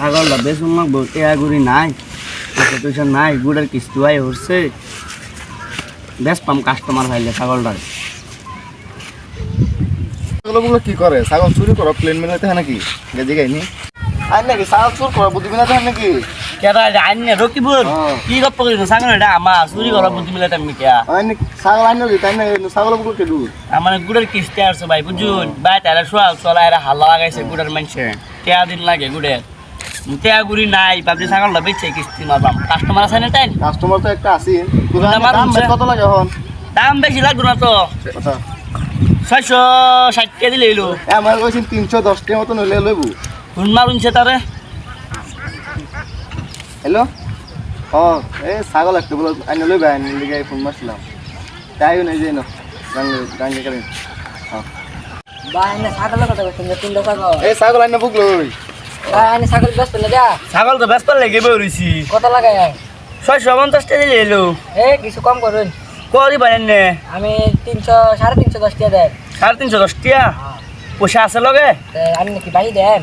ছাগলটা বেসুন লাগবো টেয়াগুড়ি নাই পয়সা নাই গুড়ের কিস্তি আয় হচ্ছে বেশ পাম কাস্টমার পাইলে ছাগলটার ছাগলগুলো কি করে ছাগল চুরি করো প্লেন মেলাতে হয় নাকি গেজি গাইনি আর নাকি ছাগল চুর করো বুদ্ধি মেলাতে হয় নাকি কেরা আইনে রকিবুর কি গপ্প করি না ছাগল এটা আমার চুরি করা বুদ্ধি মিলে তেমনি কে ছাগল আইন তাই না ছাগলগুলো কে দূর আমার গুড়ের কিস্তি আসছে ভাই বুঝুন ভাই তারা সোয়াল চলা এরা হাল্লা লাগাইছে গুড়ের মানুষে টেয়া দিন লাগে গুড়ের টেয়া গুড়ি নাই ভাবছি ছাগলটা বেচছে কিস্তি মারবাম কাস্টমার আছে না তাই কাস্টমার তো একটা আছে কত লাগে এখন দাম বেশি লাগতো না তো 660 টাকা দিলে এলো আমার কইছি 310 টাকা মতন হইলে লইবো ফোন মারুনছে তারে হ্যালো এই ছাগল একটা বলো আইনে লইবে আইনে লিগে ফোন মারছিলাম তাইও নাই যাই না গাঙ্গে করেন বাইনে ছাগলের কথা কইছেন যে 3 টাকা এই ছাগল আইনে বুক লই বাইনে ছাগল ব্যস্ত না যা ছাগল তো ব্যস্ত লেগে বেরিয়েছি কত লাগায় 650 টাকা দিলে এলো কিছু কম করুন করি বানেন নে আমি 300 350 টাকা দেন 350 টাকা পয়সা আছে লগে আমি নাকি বাড়ি দেন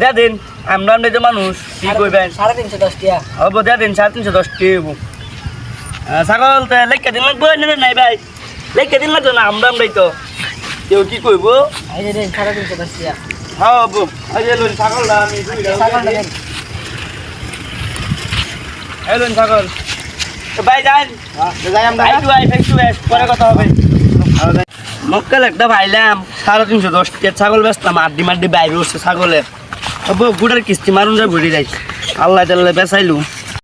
দে দিন আমরা তো মানুষ কি কইবেন 350 টাকা হব দে দিন 350 টাকা ছাগল তো লেখা দিন লাগবে নাই ভাই লেখা দিন লাগবে না আমরাই তো কেউ কি কইব এই যে দেন 350 টাকা হ্যাঁ হব এই যে লোন ছাগলটা আমি ছাগল দেন এই লোন ছাগল তো ভাই যাই যাই আমরা ফেস টু ফেস পরে কথা হবে মক্কাল একটা পাইলাম 350 টাকা ছাগল বেচলাম আড্ডি বাইরে উঠছে ছাগলের হব গুড়ের কিস্তি মারুন যা ঘুরে যাই আল্লাহ তাল্লাহ বেচাইলু